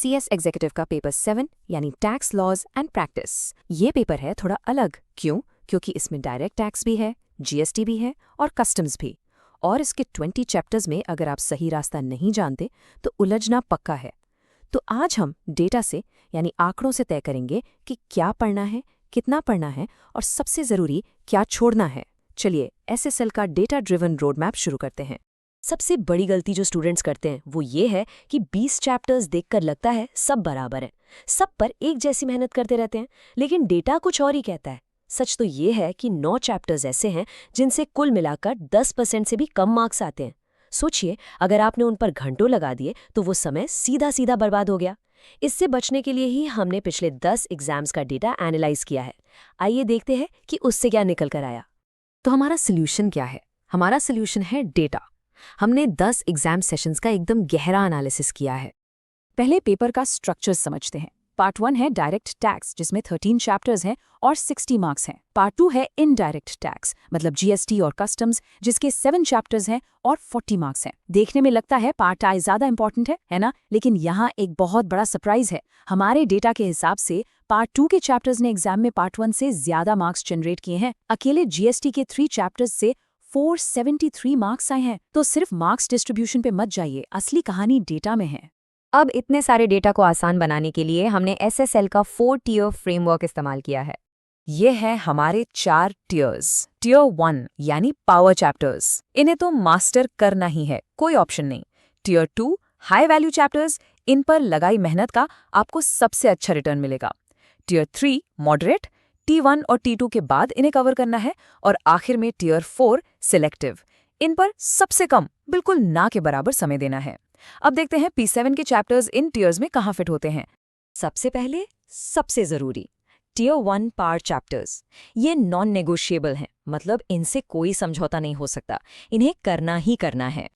CS executive का paper 7 यानी tax laws and practice. ये पेपर है थोड़ा अलग। क्यों? क्योंकि इसमें डायरेक्ट टैक्स भी है, GST भी है और कस्टम्स भी। और इसके 20 चैप्टर्स में अगर आप सही रास्ता नहीं जानते तो उलझना पक्का है। तो आज हम डेटा से यानी आंकड़ों से तय करेंगे कि क्या पढ़ना है, कितना पढ़ना है और सबसे ज़रूरी क्या छोड़ना है। चलिए SSL का डेटा ड्रिवन रोड मैप शुरू करते हैं। सबसे बड़ी गलती जो स्टूडेंट्स करते हैं वो ये है कि 20 चैप्टर्स देखकर लगता है सब बराबर है, सब पर एक जैसी मेहनत करते रहते हैं, लेकिन डेटा कुछ और ही कहता है। सच तो ये है कि 9 चैप्टर्स ऐसे हैं जिनसे कुल मिलाकर 10% से भी कम मार्क्स आते हैं। सोचिए, अगर आपने उन पर घंटों लगा दिए तो वो समय सीधा सीधा बर्बाद हो गया। इससे बचने के लिए ही हमने पिछले 10 एग्जाम्स का डेटा एनालाइज किया है। आइए देखते हैं कि उससे क्या निकल कर आया। तो हमारा सोल्यूशन क्या है? हमारा सोल्यूशन है डेटा। हमने 10 एग्जाम सेशंस का एकदम गहरा एनालिसिस किया है। पहले पेपर का स्ट्रक्चर समझते हैं। पार्ट 1 है डायरेक्ट टैक्स, जिसमें 13 चैप्टर्स हैं और 60 मार्क्स हैं। पार्ट 2 है इनडायरेक्ट टैक्स, मतलब GST और कस्टम्स, जिसके 7 चैप्टर्स हैं और 40 मार्क्स हैं। देखने में लगता है पार्ट आई ज्यादा इंपॉर्टेंट है ना? लेकिन यहाँ एक बहुत बड़ा सरप्राइज है। हमारे डेटा के हिसाब से पार्ट 2 के चैप्टर्स ने एग्जाम में पार्ट 1 से ज्यादा मार्क्स जनरेट किए हैं। अकेले GST के 3 चैप्टर्स से 473 मार्क्स आए हैं। तो सिर्फ मार्क्स डिस्ट्रीब्यूशन पे मत जाइए, असली कहानी डेटा में है। अब इतने सारे डेटा को आसान बनाने के लिए हमने SSL का 4 टियर फ्रेमवर्क इस्तेमाल किया है। ये है हमारे 4 टियर्स। टियर 1 यानी पावर चैप्टर्स, इन्हें तो मास्टर करना ही है, कोई ऑप्शन नहीं। टियर 2 हाई वैल्यू चैप्टर्स, इन पर लगाई मेहनत का आपको सबसे अच्छा रिटर्न मिलेगा। टियर 3 मॉडरेट, T1 और T2 के बाद इन्हें कवर करना है। और आखिर में टियर 4 सिलेक्टिव, इन पर सबसे कम, बिल्कुल ना के बराबर समय देना है। अब देखते हैं P7 के चैप्टर्स इन टियर्स में कहाँ फिट होते हैं। सबसे पहले सबसे जरूरी टियर 1 पावर चैप्टर्स। ये नॉन नेगोशिएबल हैं, मतलब इनसे कोई समझौता नहीं हो सकता, इन्हें करना ही करना है।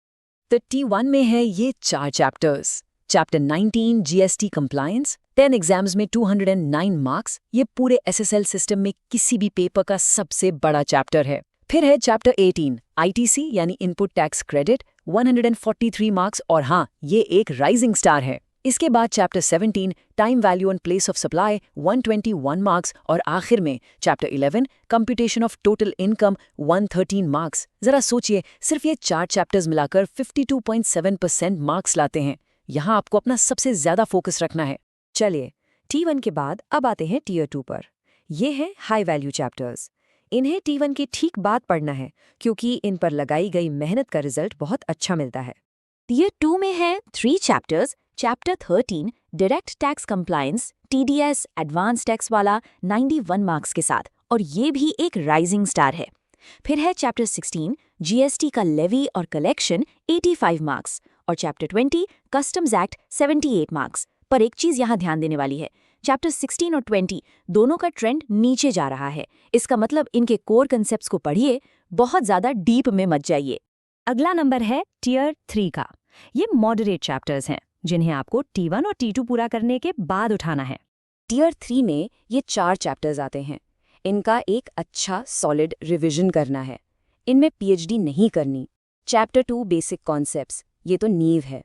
तो T1 में है ये 4 chapters. Chapter 19 GST compliance, 10 exams में 209 मार्क्स, ये पूरे SSL सिस्टम में किसी भी पेपर का सबसे बड़ा चैप्टर है। फिर है चैप्टर 18 ITC यानी इनपुट टैक्स क्रेडिट, 143 मार्क्स, और हाँ, ये एक राइजिंग स्टार है। इसके बाद chapter 17 time value and place of supply, 121 marks, और आखिर में chapter 11 computation of total income, 113 marks. जरा सोचिए, सिर्फ ये 4 चैप्टर्स मिलाकर 52.7% मार्क्स लाते हैं। यहाँ आपको अपना सबसे ज्यादा फोकस रखना है। चलिए, T1 के बाद अब आते हैं टियर 2 पर। ये हैं हाई वैल्यू चैप्टर्स। इन्हें T1 के ठीक बाद पढ़ना है, क्योंकि इन पर लगाई गई मेहनत का रिजल्ट बहुत अच्छा मिलता है। टियर 2 में है 3 chapters. Chapter 13 direct tax compliance, TDS advance tax वाला, 91 मार्क्स के साथ, और ये भी एक राइजिंग स्टार है। फिर है चैप्टर 16 GST का लेवी और कलेक्शन, 85 मार्क्स, और चैप्टर 20 कस्टम्स एक्ट, 78 मार्क्स। पर एक चीज यहाँ ध्यान देने वाली है, चैप्टर 16 और 20 दोनों का ट्रेंड नीचे जा रहा है। इसका मतलब इनके कोर कंसेप्ट्स को पढ़िए, बहुत ज्यादा डीप में मत जाइए। अगला नंबर है टियर 3 का। ये मॉडरेट चैप्टर्स हैं, जिन्हें आपको T1 और T2 पूरा करने के बाद उठाना है। टियर 3 में ये 4 चैप्टर्स आते हैं। इनका एक अच्छा सॉलिड रिवीजन करना है। इनमें PhD नहीं करनी। चैप्टर 2 बेसिक कॉन्सेप्ट्स, ये तो नींव है।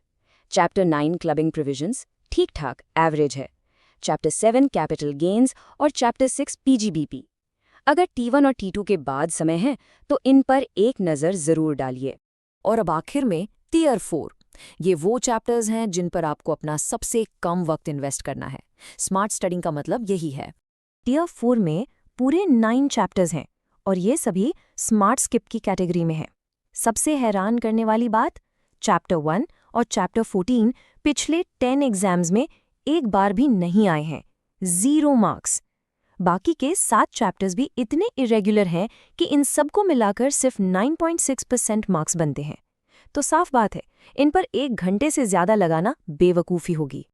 चैप्टर 9 क्लबिंग प्रोविजंस, ठीक ठाक एवरेज है। चैप्टर 7 कैपिटल गेन्स और चैप्टर 6 PGBP। अगर T1 और T2 के बाद समय है तो इन पर एक नज़र ज़रूर डालिए। और अब आखिर में टियर 4, ये वो चैप्टर्स हैं जिन पर आपको अपना सबसे कम वक्त इन्वेस्ट करना है। स्मार्ट स्टडिंग का मतलब यही है। टियर 4 में पूरे 9 चैप्टर्स हैं और ये सभी स्मार्ट स्किप की कैटेगरी में हैं। सबसे हैरान करने वाली बात, चैप्टर 1 और चैप्टर 14 पिछले 10 एग्जाम्स में एक बार भी नहीं आए हैं, 0 मार्क्स। बाकी के 7 चैप्टर्स भी इतने इरेगुलर हैं कि इन सबको मिलाकर सिर्फ 9.6% मार्क्स बनते हैं। तो साफ बात है, इन पर 1 घंटे से ज्यादा लगाना बेवकूफ़ी होगी।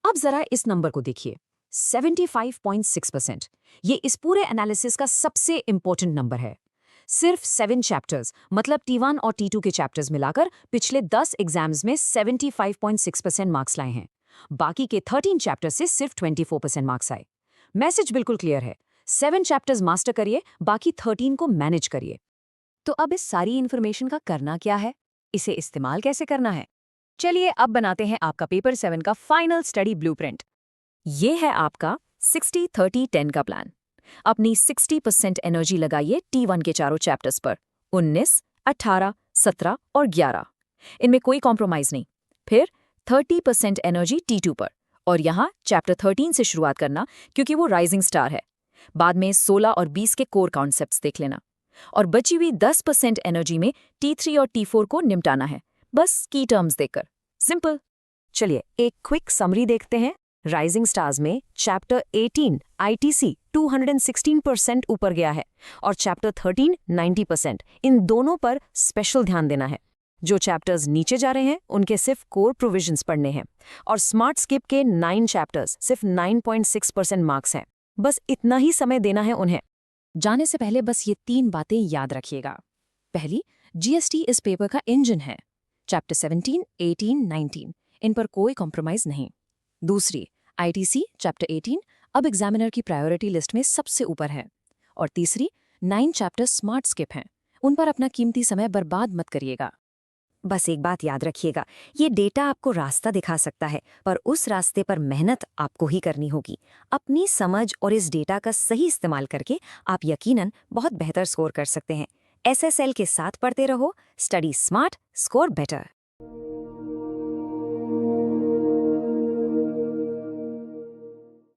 अब जरा इस नंबर को देखिए, 75.6%। ये इस पूरे एनालिसिस का सबसे इंपॉर्टेंट नंबर है। सिर्फ 7 चैप्टर्स, मतलब T1 और T2 के चैप्टर्स मिलाकर पिछले 10 एग्जाम्स में 75.6% मार्क्स लाए हैं। बाकी के 13 चैप्टर्स से सिर्फ 24% मार्क्स आए। मैसेज बिल्कुल क्लियर है, 7 चैप्टर्स मास्टर करिए, बाकी 13 को मैनेज करिए। तो अब इस सारी इन्फॉर्मेशन का करना क्या है? इसे इस्तेमाल कैसे करना है? चलिए अब बनाते हैं आपका पेपर 7 का फाइनल स्टडी ब्लूप्रिंट। ये है आपका 60-30-10 का प्लान। अपनी 60% एनर्जी लगाइए T1 के चारों चैप्टर्स पर, 19, 18, 17 और 11। इनमें कोई कॉम्प्रोमाइज नहीं। फिर 30% एनर्जी T2 पर, और यहाँ चैप्टर 13 से शुरुआत करना क्योंकि वो राइजिंग स्टार है। बाद में 16 और 20 के कोर कॉन्सेप्ट्स देख लेना, और बची हुई 10% एनर्जी में T3 और T4 को निपटाना है, बस की टर्म्स देकर। सिंपल। चलिए एक क्विक समरी देखते हैं। राइजिंग स्टार्स में चैप्टर 18 आईटीसी 216% ऊपर गया है और चैप्टर 13 90%। इन दोनों पर स्पेशल ध्यान देना है। जो चैप्टर्स नीचे जा रहे हैं उनके सिर्फ कोर प्रोविजंस पढ़ने हैं, और स्मार्ट स्किप के 9 चैप्टर्स सिर्फ 9.6% मार्क्स हैं। बस इतना ही समय देना है उन्हें। जाने से पहले बस ये 3 बातें याद रखिएगा। पहली, जीएसटी इस पेपर का इंजन है। चैप्टर 17, 18, 19 इन पर कोई कॉम्प्रोमाइज नहीं। दूसरी, आईटीसी चैप्टर 18 अब एग्जामिनर की प्रायोरिटी लिस्ट में सबसे ऊपर है। और तीसरी, 9 चैप्टर स्मार्ट स्किप हैं, उन पर अपना कीमती समय बर्बाद मत करिएगा। बस एक बात याद रखिएगा, ये डेटा आपको रास्ता दिखा सकता है, पर उस रास्ते पर मेहनत आपको ही करनी होगी। अपनी समझ और इस डेटा का सही इस्तेमाल करके आप यकीनन बहुत बेहतर स्कोर कर सकते हैं। एसएसएल के साथ पढ़ते रहो, स्टडी स्मार्ट, स्कोर बेटर।